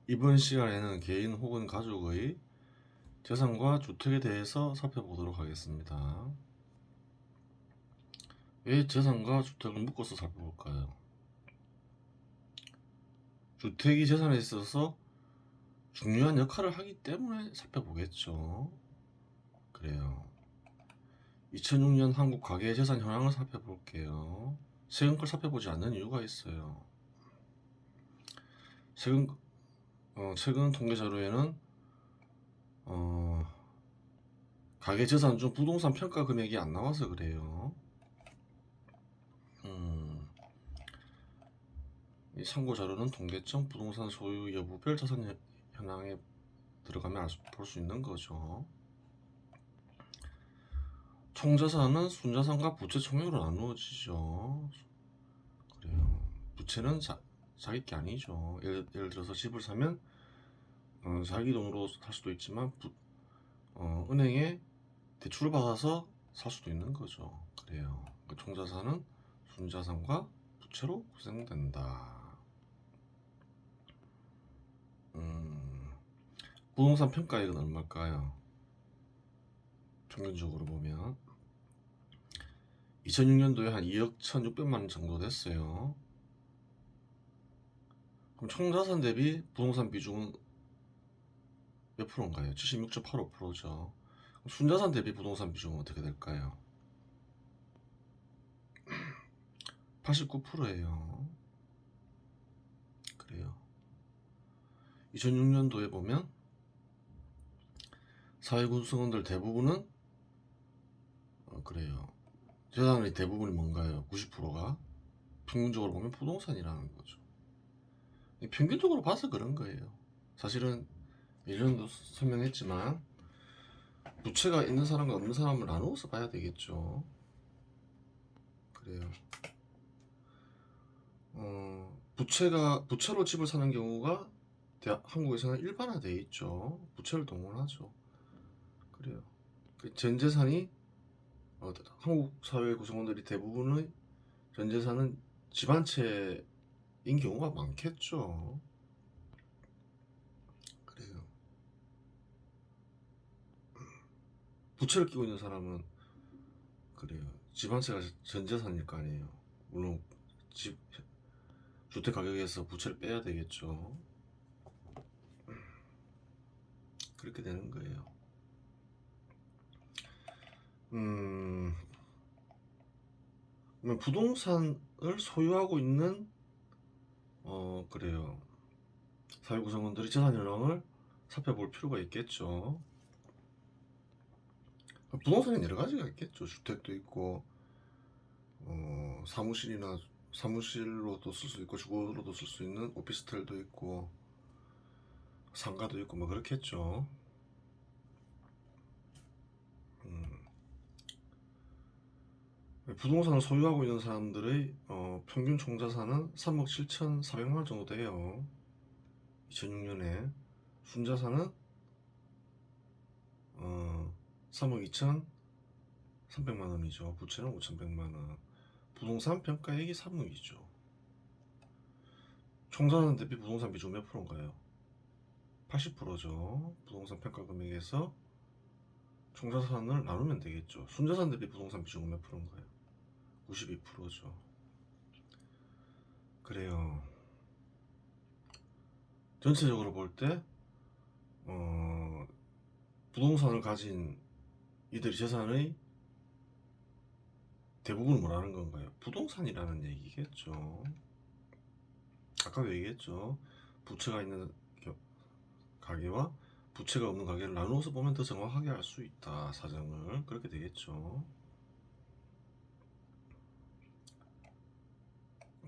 이번 시간에는 개인 혹은 가족의 재산과 주택에 대해서 살펴보도록 하겠습니다. 왜 재산과 주택을 묶어서 살펴볼까요? 주택이 재산에 있어서 중요한 역할을 하기 때문에 살펴보겠죠. 그래요. 2006년 한국 가계재산 현황을 살펴볼게요. 최근 걸 살펴보지 않는 이유가 있어요. 최근 통계 자료에는 가계재산 중 부동산 평가 금액이 안 나와서 그래요. 이 참고 자료는 통계청 부동산 소유 여부별 자산 현황에 들어가면 볼 수 있는 거죠. 총자산은 순자산과 부채 총액으로 나누어지죠. 그래요. 부채는 자기 게 아니죠. 예를 들어서 집을 사면 자기 돈으로 살 수도 있지만 은행에 대출을 받아서 살 수도 있는 거죠. 그래요. 총자산은 순자산과 부채로 구성된다. 부동산 평가액은 얼마일까요? 평균적으로 보면 2006년도에 한 2억 1,600만 정도 됐어요. 그럼 총자산 대비 부동산 비중은 몇 프로인가요? 76.85%죠. 순자산 대비 부동산 비중은 어떻게 될까요? 89%예요. 그래요. 2006년도에 보면 사회 구성원들 대부분은 그래요. 재산의 대부분이 뭔가요? 90%가 평균적으로 보면 부동산이라는 거죠. 평균적으로 봐서 그런 거예요. 사실은 예전에도 설명했지만 부채가 있는 사람과 없는 사람을 나누어서 봐야 되겠죠. 그래요. 부채로 집을 사는 경우가 한국에서는 일반화되어 있죠. 부채를 동원하죠. 그래요. 전 재산이 한국 사회 구성원들이 대부분의 전 재산은 집 한 채인 경우가 많겠죠. 그래요. 부채를 끼고 있는 사람은 그래요. 집 한 채가 전 재산일 거 아니에요. 물론 주택 가격에서 부채를 빼야 되겠죠. 그렇게 되는 거예요. 그러면 부동산을 소유하고 있는 그래요. 사회 구성원들이 재산 현황을 살펴볼 필요가 있겠죠. 부동산이 여러 가지가 있겠죠. 주택도 있고 사무실로도 쓸 수 있고 주거로도 쓸 수 있는 오피스텔도 있고 상가도 있고 뭐 그렇겠죠. 부동산을 소유하고 있는 사람들의 평균 총자산은 3억 7,400만 원 정도 돼요. 2006년에 순자산은 3억 2,300만 원이죠. 부채는 5,100만 원. 부동산 평가액이 3억이죠. 총자산 대비 부동산 비중 몇 프로인가요? 80%죠. 부동산 평가 금액에서 총자산을 나누면 되겠죠. 순자산 대비 부동산 비중은 몇 프로인가요? 92%죠. 그래요. 전체적으로 볼 때 부동산을 가진 이들의 재산의 대부분은 뭐라는 건가요? 부동산이라는 얘기겠죠. 아까도 얘기했죠. 부채가 있는 가게와 부채가 없는 가게를 나누어서 보면 더 정확하게 알 수 있다. 사정을 그렇게 되겠죠.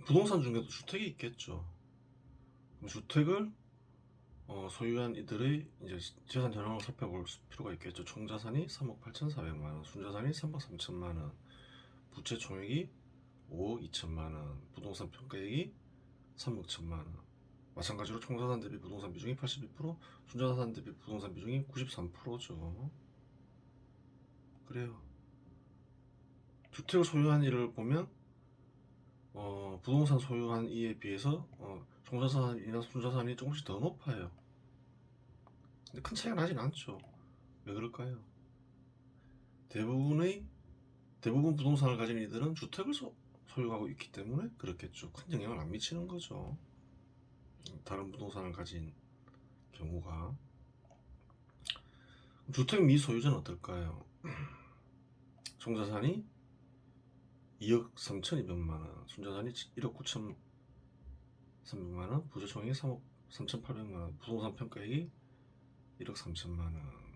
부동산 중에도 주택이 있겠죠. 주택을 소유한 이들의 이제 재산 현황을 살펴볼 필요가 있겠죠. 총자산이 3억 8,400만 원, 순자산이 3억 3천만 원, 부채 총액이 5억 2천만 원, 부동산 평가액이 3억 1천만 원. 마찬가지로 총자산 대비 부동산 비중이 82%, 순자산 대비 부동산 비중이 93%죠. 그래요. 주택을 소유한 이를 보면 부동산 소유한 이에 비해서 총자산이나 순자산이 조금씩 더 높아요. 근데 큰 차이가 나진 않죠. 왜 그럴까요? 대부분 부동산을 가진 이들은 주택을 소유하고 있기 때문에 그렇겠죠. 큰 영향을 안 미치는 거죠. 다른 부동산을 가진 경우가. 주택 미소유자는 어떨까요? 총자산이 2억 3,200만원, 순자산이 1억 9,300만원, 부재총액이 3억 3,800만원, 부동산 평가액이 1억 3천만원.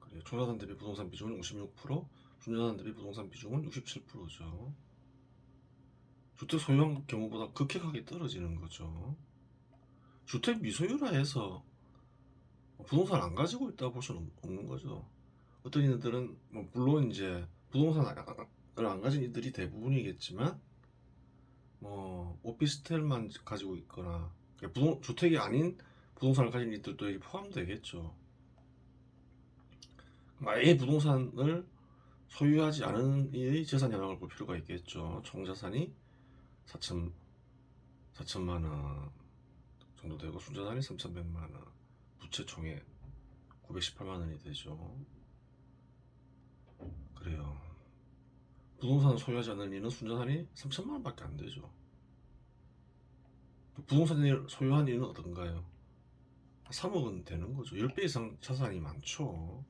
그래요. 총자산 대비 부동산 비중은 56%, 순자산 대비 부동산 비중은 67%죠. 주택 소유한 경우보다 급격하게 떨어지는 거죠. 주택 미소유라 해서 부동산 안 가지고 있다고 볼 수는 없는 거죠. 어떤 이들은 물론 이제 부동산을 안 가진 이들이 대부분이겠지만 오피스텔만 가지고 있거나 주택이 아닌 부동산을 가진 이들도 여기 포함되겠죠. 아예 부동산을 소유하지 않은 이의 재산 현황을 볼 필요가 있겠죠. 총자산이 4천만 원 정도 되고 순자산이 3,100만 원, 부채 총액 918만 원이 되죠. 그래요. 부동산을 소유하지 않는 이는 순자산이 3천만 원밖에 안 되죠. 부동산을 소유한 이는 어떤가요? 3억은 되는 거죠. 10배 이상 자산이 많죠.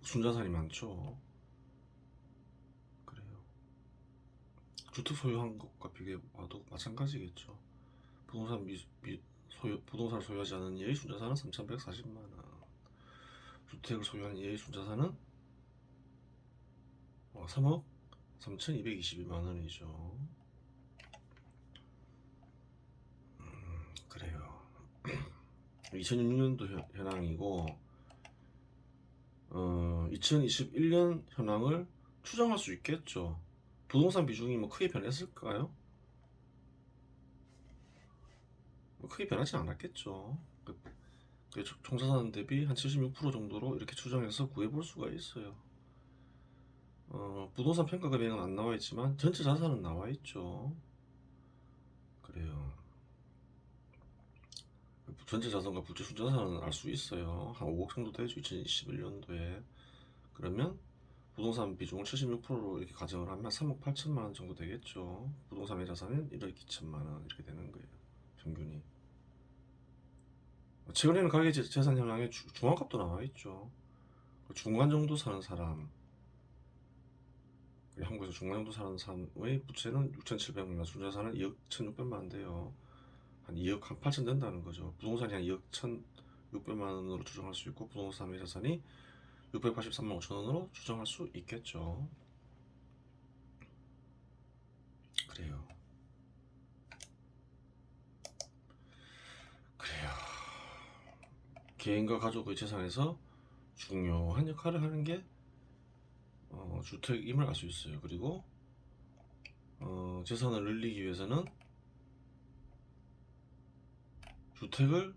순자산이 많죠. 그래요. 주택 소유한 것과 비교해봐도 마찬가지겠죠. 부동산을 소유하지 않은 이의 순자산은 3,140만 원. 주택을 소유한 이의 순자산은 3억 3,222만 원이죠. 그래요. 2006년도 현황이고 2021년 현황을 추정할 수 있겠죠. 부동산 비중이 크게 변했을까요? 크게 변하지 않았겠죠. 총자산 대비 한 76% 정도로 이렇게 추정해서 구해볼 수가 있어요. 부동산 평가 금액은 안 나와 있지만 전체 자산은 나와 있죠. 그래요. 전체 자산과 부채 순자산은 알 수 있어요. 한 5억 정도 되죠. 2021년도에. 그러면 부동산 비중을 76%로 이렇게 가정을 하면 3억 8천만 원 정도 되겠죠. 부동산의 자산은 1억 2천만 원 이렇게 되는 거예요. 평균이. 최근에는 가계 재산 현황에 중앙값도 나와 있죠. 중간 정도 사는 사람, 한국에서 중간 정도 사는 사람의 부채는 6,700만 원, 순자산은 2억 1,600만 원인데요. 한 2억 한 8천 된다는 거죠. 부동산이 한 2억 1,600만 원으로 추정할 수 있고 부동산의 자산이 683만 5천 원으로 추정할 수 있겠죠. 그래요. 개인과 가족의 재산에서 중요한 역할을 하는 게 주택임을 알 수 있어요. 그리고 재산을 늘리기 위해서는 주택을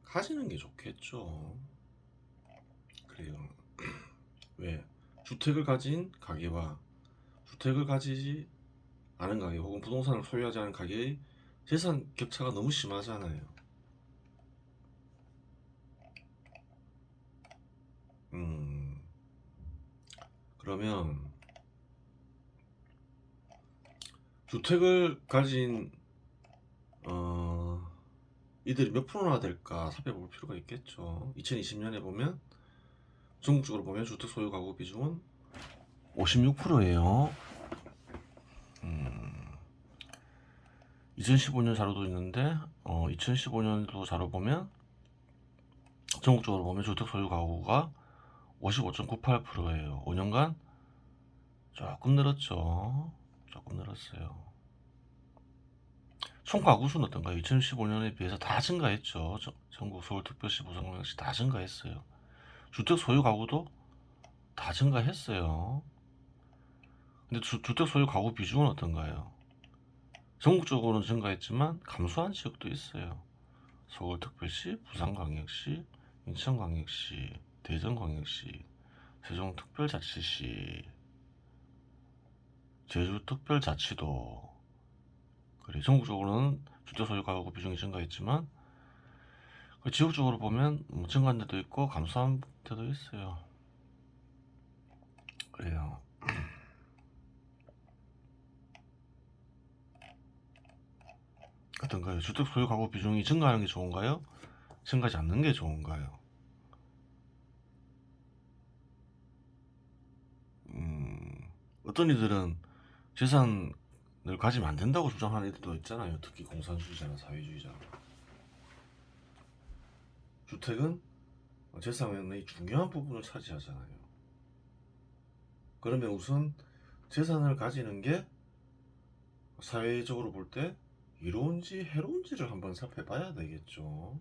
가지는 게 좋겠죠. 그래요. 왜? 주택을 가진 가계와 주택을 가지지 않은 가계 혹은 부동산을 소유하지 않은 가계의 재산 격차가 너무 심하잖아요. 그러면 주택을 가진 이들이 몇 프로나 될까 살펴볼 필요가 있겠죠. 2020년에 보면 전국적으로 보면 주택 소유 가구 비중은 56%예요. 2015년 자료도 있는데 2015년도 자료 보면 전국적으로 보면 주택 소유 가구가 55.98%예요. 5년간 조금 늘었죠. 조금 늘었어요. 총 가구 수는 어떤가요? 2015년에 비해서 다 증가했죠. 전국 서울특별시 부산광역시 다 증가했어요. 주택 소유 가구도 다 증가했어요. 근데 주택 소유 가구 비중은 어떤가요? 전국적으로는 증가했지만 감소한 지역도 있어요. 서울특별시, 부산광역시, 인천광역시, 대전광역시, 세종특별자치시 제주특별자치도 그래 전국적으로는 주택 소유 가구 비중이 증가했지만 그 지역적으로 보면 뭐 증가한 데도 있고 감소한 데도 있어요. 그래요. 어떤가요? 주택 소유 가구 비중이 증가하는 게 좋은가요? 증가하지 않는 게 좋은가요? 어떤 이들은 재산을 가지면 안 된다고 주장하는 이들도 있잖아요. 특히 공산주의자나 사회주의자. 주택은 재산의 중요한 부분을 차지하잖아요. 그러면 우선 재산을 가지는 게 사회적으로 볼 때 이로운지 해로운지를 한번 살펴봐야 되겠죠.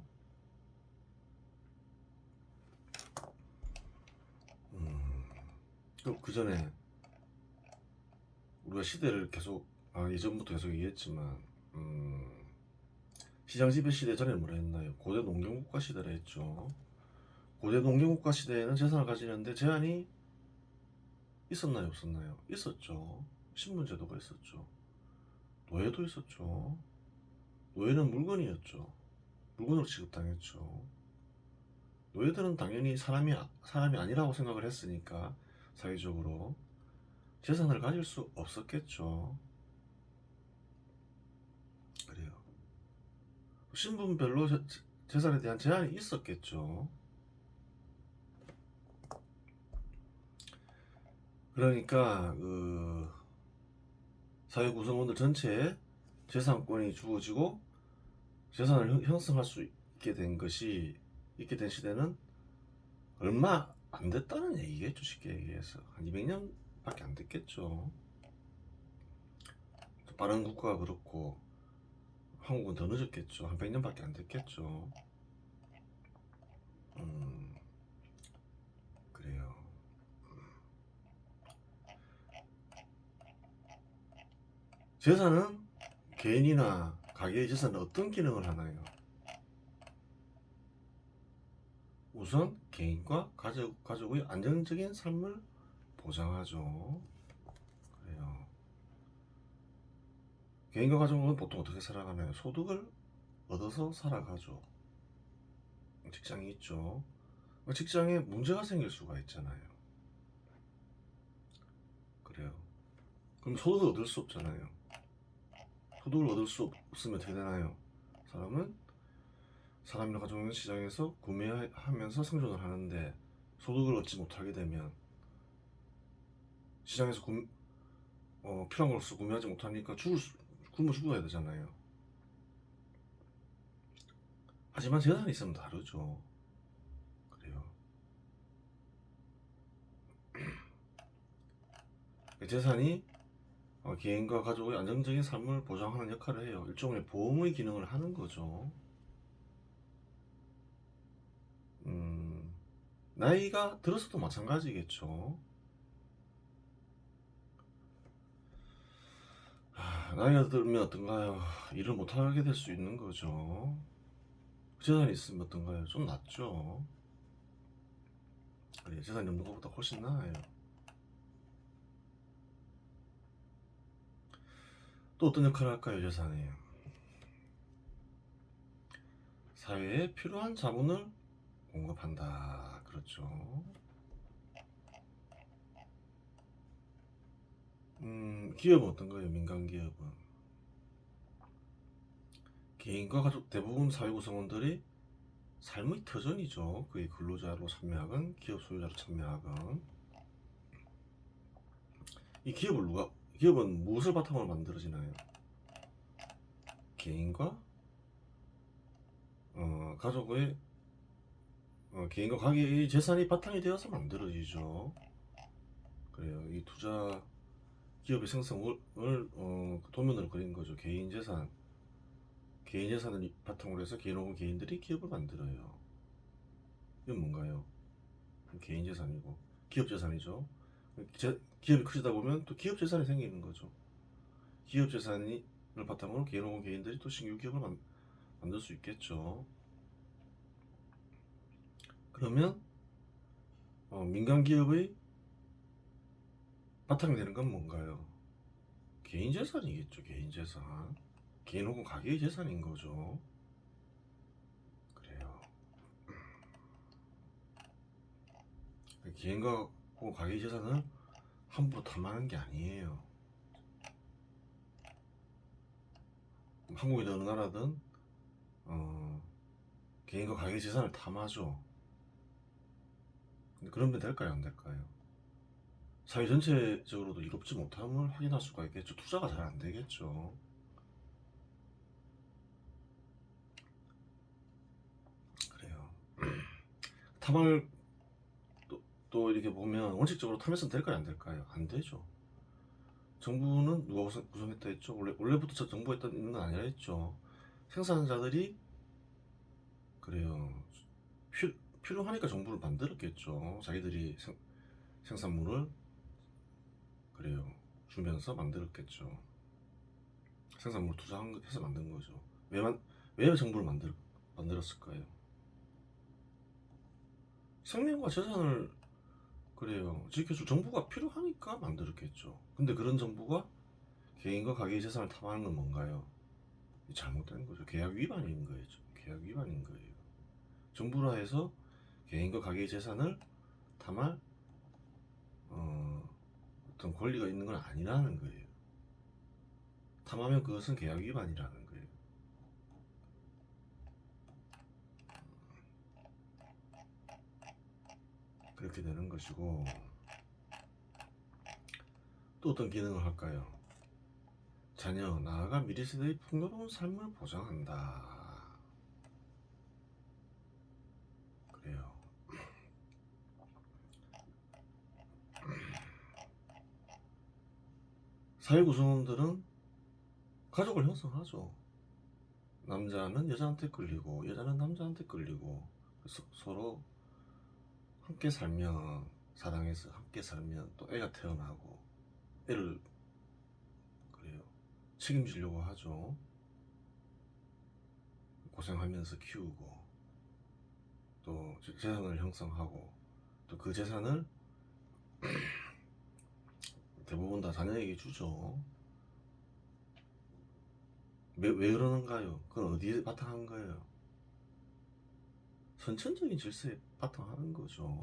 그 전에 우리가 시대를 계속 예전부터 계속 얘기했지만 시장 지배 시대 전에 뭐라 했나요? 고대 농경국가 시대라 했죠. 고대 농경국가 시대에는 재산을 가지는데 제한이 있었나요? 없었나요? 있었죠. 신분제도가 있었죠. 노예도 있었죠. 노예는 물건이었죠. 물건으로 취급당했죠. 노예들은 당연히 사람이 아니라고 생각을 했으니까 사회적으로 재산을 가질 수 없었겠죠. 그래요. 신분별로 재산에 대한 제한이 있었겠죠. 그러니까 그 사회 구성원들 전체에 재산권이 주어지고 재산을 형성할 수 있게 된 시대는 얼마 안 됐다는 얘기겠죠. 쉽게 얘기해서 한 200년밖에 안 됐겠죠. 빠른 국가가 그렇고 한국은 더 늦었겠죠. 한 100년밖에 안 됐겠죠. 그래요. 재산은 개인이나 가계의 재산은 어떤 기능을 하나요? 우선 개인과 가족의 안정적인 삶을 보장하죠. 그래요. 개인과 가족은 보통 어떻게 살아가나요? 소득을 얻어서 살아가죠. 직장이 있죠. 직장에 문제가 생길 수가 있잖아요. 그래요. 그럼 소득을 얻을 수 없잖아요. 소득을 얻을 수 없으면 어떻게 되나요? 사람이나 가족은 시장에서 구매하면서 생존을 하는데 소득을 얻지 못하게 되면 시장에서 필요한 것을 구매하지 못하니까 굶어 죽어야 되잖아요. 하지만 재산이 있으면 다르죠. 그래요. 재산이 개인과 가족의 안정적인 삶을 보장하는 역할을 해요. 일종의 보험의 기능을 하는 거죠. 나이가 들어서도 마찬가지겠죠. 나이가 들면 어떤가요? 일을 못하게 될 수 있는 거죠. 재산이 있으면 어떤가요? 좀 낫죠. 그래, 재산이 없는 것보다 훨씬 나아요. 또 어떤 역할을 할까요, 재산이? 사회에 필요한 자본을 공급한다. 그렇죠. 기업은 어떤가요? 민간 기업은 개인과 가족 대부분 사회 구성원들이 삶의 터전이죠. 그의 근로자로 참여하건 기업 소유자로 참여하건 기업은 무엇을 바탕으로 만들어지나요? 개인과 가족의 개인과 가계의 재산이 바탕이 되어서 만들어지죠. 그래요. 이 투자 기업의 생성을 도면으로 그린 거죠. 개인 재산을 바탕으로 해서 개인들이 기업을 만들어요. 이건 뭔가요? 개인 재산이고 기업 재산이죠. 기업이 커지다 보면 또 기업 재산이 생기는 거죠. 기업 재산을 바탕으로 개인들이 또 신규 기업을 만들 수 있겠죠. 그러면 민간 기업의 바탕이 되는 건 뭔가요? 개인 재산이겠죠. 개인 재산. 개인 혹은 가계의 재산인 거죠. 그래요. 개인과 혹은 가계의 재산을 함부로 탐하는 게 아니에요. 한국이든 어느 나라든 개인과 가계의 재산을 탐하죠. 근데 그러면 될까요? 안 될까요? 사회 전체적으로도 이롭지 못함을 확인할 수가 있겠죠. 투자가 잘 안 되겠죠. 그래요. 탐할 또 이렇게 보면 원칙적으로 탐했으면 될까요? 안 될까요? 안 되죠. 정부는 누가 구성했다 했죠? 원래부터 정부가 있는 건 아니라 했죠. 생산자들이 그래요. 필요하니까 정부를 만들었겠죠. 자기들이 생산물을 그래요. 주면서 만들었겠죠. 생산물 투자해서 만든 거죠. 왜 정부를 만들었을까요? 생명과 재산을 그래요. 지켜줄 정부가 필요하니까 만들었겠죠. 근데 그런 정부가 개인과 가계의 재산을 탐하는 건 뭔가요? 잘못된 거죠. 계약 위반인 거예요. 계약 위반인 거예요. 정부라 해서 개인과 가계의 재산을 탐할 어떤 권리가 있는 건 아니라는 거예요. 탐하면 그것은 계약 위반이라는 거예요. 그렇게 되는 것이고 또 어떤 기능을 할까요? 자녀, 나아가 미래 세대의 풍요로운 삶을 보장한다. 그래요. 사회 구성원들은 가족을 형성하죠. 남자는 여자한테 끌리고 여자는 남자한테 끌리고 서로 함께 살면 사랑해서 함께 살면 또 애가 태어나고 애를 그래요 책임지려고 하죠. 고생하면서 키우고 또 재산을 형성하고 또 그 재산을 대부분 다 자녀에게 주죠. 왜 그러는가요? 그건 어디에 바탕한 거예요? 선천적인 질서에 바탕하는 거죠.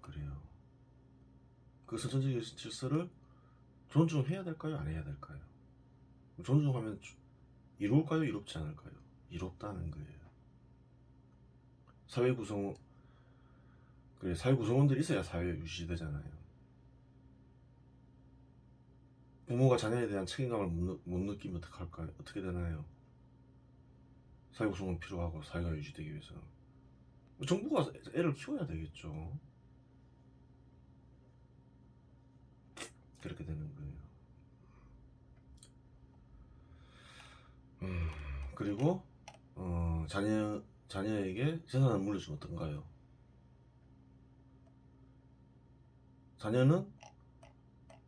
그래요. 그 선천적인 질서를 존중해야 될까요? 안 해야 될까요? 존중하면 이룰까요? 이롭지 않을까요? 이롭다는 거예요. 사회 구성 그래 사회 구성원들이 있어야 사회가 유지되잖아요. 부모가 자녀에 대한 책임감을 못 느끼면 어떡할까요? 어떻게 되나요? 사회 구성원 필요하고 사회가 유지되기 위해서 정부가 애를 키워야 되겠죠. 그렇게 되는 거예요. 그리고 자녀에게 재산을 물려주면 어떤가요? 자녀는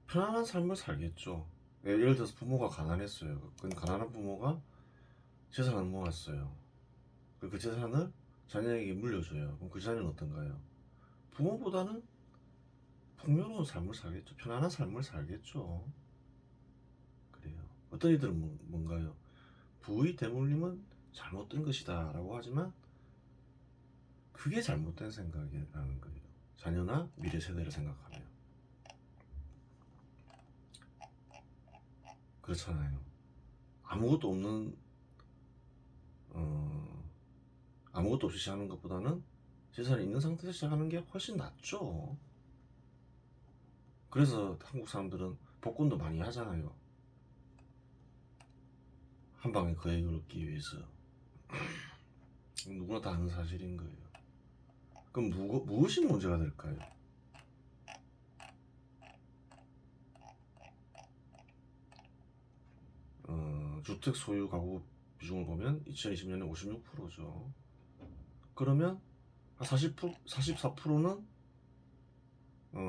편안한 삶을 살겠죠. 예를 들어서 부모가 가난했어요. 그 가난한 부모가 재산을 모았어요. 그 재산을 자녀에게 물려줘요. 그럼 그 자녀는 어떤가요? 부모보다는 풍요로운 삶을 살겠죠. 편안한 삶을 살겠죠. 그래요. 어떤 이들은 뭔가요? 부의 대물림은 잘못된 것이다 라고 하지만 그게 잘못된 생각이라는 거예요. 자녀나 미래 세대를 생각하면 그렇잖아요. 아무것도 없는 아무것도 없이 시작하는 것보다는 재산이 있는 상태에서 시작하는 게 훨씬 낫죠. 그래서 한국 사람들은 복권도 많이 하잖아요. 한 방에 거액을 얻기 위해서. 누구나 다 아는 사실인 거예요. 그럼 무엇이 문제가 될까요? 주택 소유 가구 비중을 보면 2020년에 56%죠. 그러면 44%는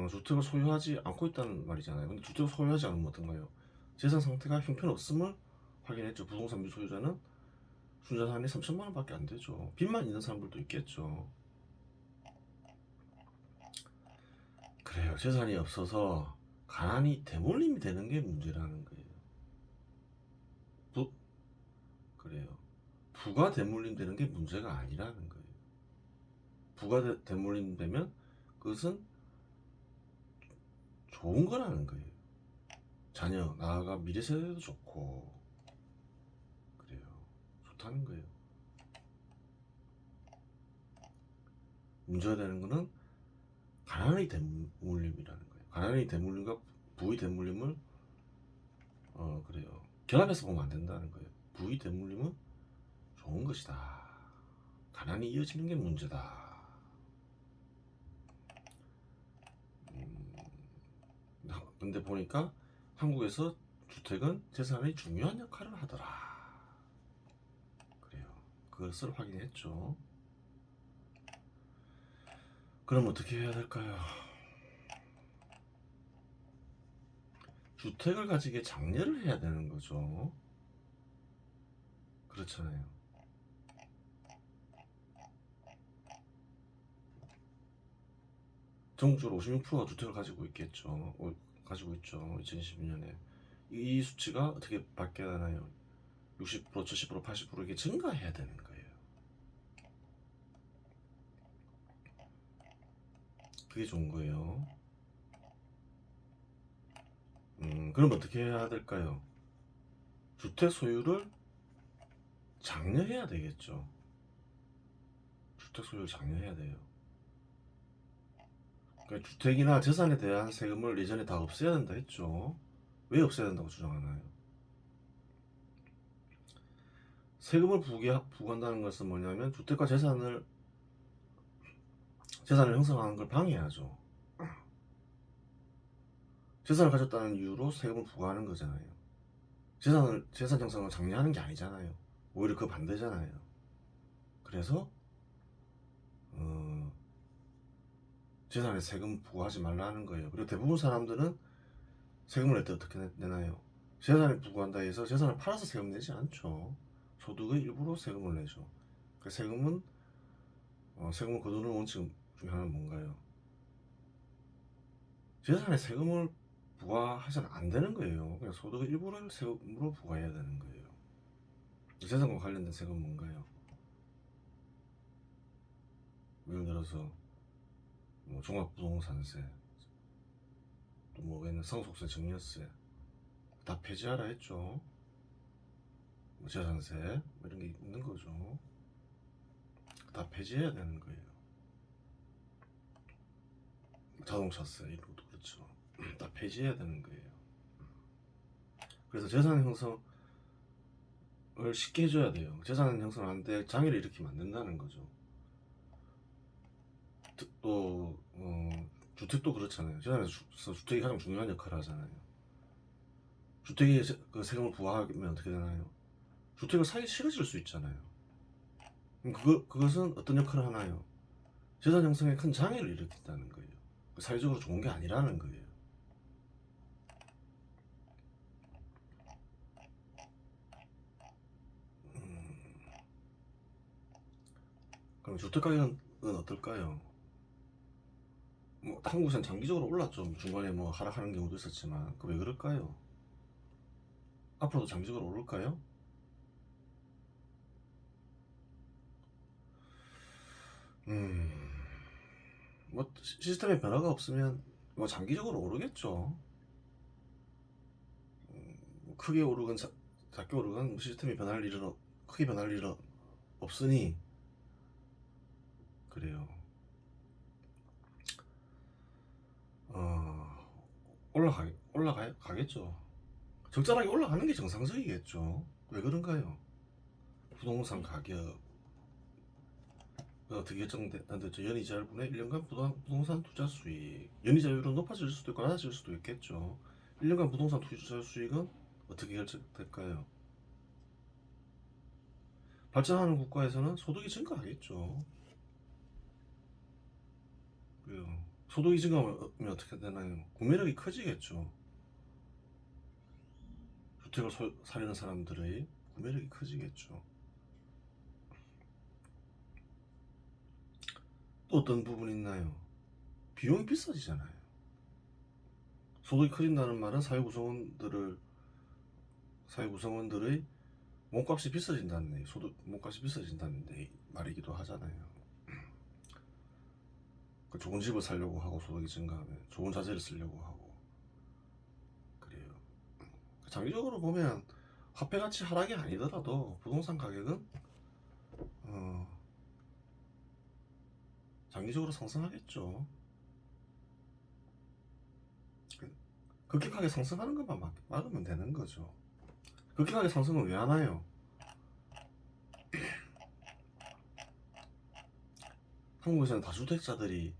주택을 소유하지 않고 있다는 말이잖아요. 근데 주택을 소유하지 않으면 어떤가요? 재산 상태가 형편없음을 확인했죠. 부동산 미소유자는 순자산이 3천만 원밖에 안 되죠. 빚만 있는 사람들도 있겠죠. 그래요. 재산이 없어서 가난이 대물림이 되는 게 문제라는 거예요. 부, 그래요. 부가 대물림 되는 게 문제가 아니라는 거예요. 부가 대물림 되면 그것은 좋은 거라는 거예요. 자녀, 나아가 미래 세대도 좋고, 그래요. 좋다는 거예요. 문제가 되는 거는 가난의 대물림이라는 거예요. 가난의 대물림과 부의 대물림을 그래요. 결합해서 보면 안 된다는 거예요. 부의 대물림은 좋은 것이다. 가난이 이어지는 게 문제다. 근데 보니까 한국에서 주택은 재산의 중요한 역할을 하더라. 그래요. 그것을 확인했죠. 그럼 어떻게 해야 될까요? 주택을 가지게 장려를 해야 되는 거죠. 그렇잖아요. 전국적으로 56%가 주택을 가지고 있겠죠. 가지고 있죠. 2022년에. 이 수치가 어떻게 바뀌어나요? 60%, 70%, 80% 이게 증가해야 되는 거예요. 그게 좋은 거예요. 그럼 어떻게 해야 될까요? 주택 소유를 장려해야 되겠죠. 주택 소유를 장려해야 돼요. 그러니까 주택이나 재산에 대한 세금을 예전에 다 없애야 된다 했죠. 왜 없애야 된다고 주장하나요? 세금을 부과한다는 것은 뭐냐면 주택과 재산을 형성하는 걸 방해하죠. 재산을 가졌다는 이유로 세금을 부과하는 거잖아요. 재산 형성을 장려하는 게 아니잖아요. 오히려 그 반대잖아요. 그래서 재산에 세금 부과하지 말라는 거예요. 그리고 대부분 사람들은 세금을 낼 때 어떻게 내나요? 재산에 부과한다 해서 재산을 팔아서 세금 내지 않죠. 소득의 일부로 세금을 내죠. 그 세금은 세금을 거두는 원칙 중에 하나는 뭔가요? 재산에 세금을 부과하셔는 안 되는 거예요. 그냥 소득의 일부를 세금으로 부과해야 되는 거예요. 재산과 관련된 세금은 뭔가요? 예를 들어서 뭐 종합부동산세, 또 뭐겠는 상속세, 증여세 다 폐지하라 했죠. 뭐 재산세 뭐 이런 게 있는 거죠. 다 폐지해야 되는 거예요. 자동차세 이런 것도 그렇죠. 다 폐지해야 되는 거예요. 그래서 재산 형성을 쉽게 해줘야 돼요. 재산 형성을 하는데 장애를 일으키면 안 된다는 거죠. 또 주택도 그렇잖아요. 재산에서 주택이 가장 중요한 역할을 하잖아요. 주택에 그 세금을 부과하면 어떻게 되나요? 주택을 사기 싫어질 수 있잖아요. 그럼 그것은 어떤 역할을 하나요? 재산 형성에 큰 장애를 일으킨다는 거예요. 사회적으로 좋은 게 아니라는 거예요. 그럼 주택 가격은 어떨까요? 뭐 한국에선 장기적으로 올랐죠. 중간에 뭐 하락하는 경우도 있었지만 그 왜 그럴까요? 앞으로도 장기적으로 오를까요? 뭐 시스템에 변화가 없으면 뭐 장기적으로 오르겠죠. 뭐 크게 오르건 작게 오르건 뭐 시스템이 크게 변할 일은 없으니 그래요. 어, 올라가겠죠. 적절하게 올라가는 게 정상적이겠죠. 왜 그런가요? 부동산 가격 어떻게 결정된다죠? 연이자율분의 1년간 부동산 투자 수익. 연이자율은 높아질 수도 있고 낮아질 수도 있겠죠. 1년간 부동산 투자 수익은 어떻게 결정될까요? 발전하는 국가에서는 소득이 증가하겠죠. 그래요. 소득이 증가하면 어떻게 되나요? 구매력이 커지겠죠. 주택을 사려는 사람들의 구매력이 커지겠죠. 또 어떤 부분이 있나요? 비용이 비싸지잖아요. 소득이 커진다는 말은 사회 구성원들의 몸값이 비싸진다는 소득 몸값이 비싸진다는 말이기도 하잖아요. 그 좋은 집을 살려고 하고 소득이 증가하면 좋은 자재를 쓰려고 하고 그래요. 장기적으로 보면 화폐 가치 하락이 아니더라도 부동산 가격은 장기적으로 상승하겠죠. 급격하게 상승하는 것만 막으면 되는 거죠. 급격하게 상승은 왜 하나요? 한국에서는 다주택자들이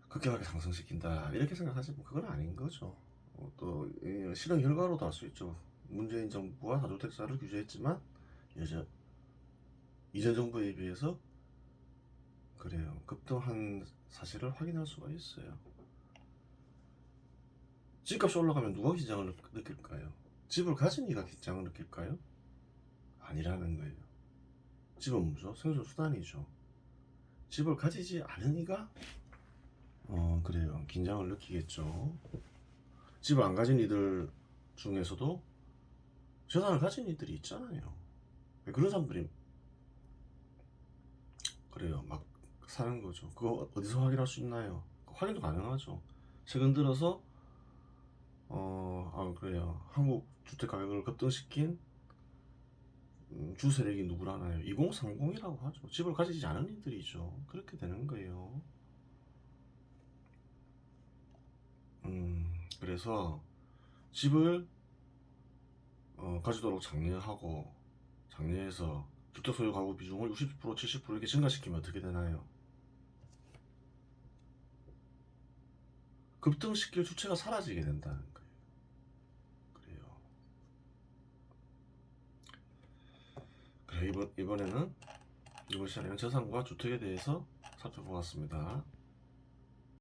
급격하게 상승시킨다 이렇게 생각하지만 그건 아닌 거죠. 또 실현 결과로도 알 수 있죠. 문재인 정부가 다주택자를 규제했지만 이전 정부에 비해서 그래요. 급등한 사실을 확인할 수가 있어요. 집값이 올라가면 누가 긴장을 느낄까요? 집을 가진 이가 긴장을 느낄까요? 아니라는 거예요. 집은 뭐죠? 생존 수단이죠. 집을 가지지 않은 이가 그래요. 긴장을 느끼겠죠. 집을 안 가진 이들 중에서도 재산을 가진 이들이 있잖아요. 그런 사람들이 그래요. 막 사는 거죠. 그거 어디서 확인할 수 있나요? 확인도 가능하죠. 최근 들어서 그래요. 한국 주택 가격을 급등시킨 주 세력이 누구라나요? 2030이라고 하죠. 집을 가지지 않은 이들이죠. 그렇게 되는 거예요. 그래서 집을 가지도록 장려하고 장려해서 주택 소유 가구 비중을 60% 70% 이렇게 증가시키면 어떻게 되나요? 급등시킬 주체가 사라지게 된다는 거예요. 그래요. 그래 이번 시간에는 재산과 주택에 대해서 살펴보았습니다.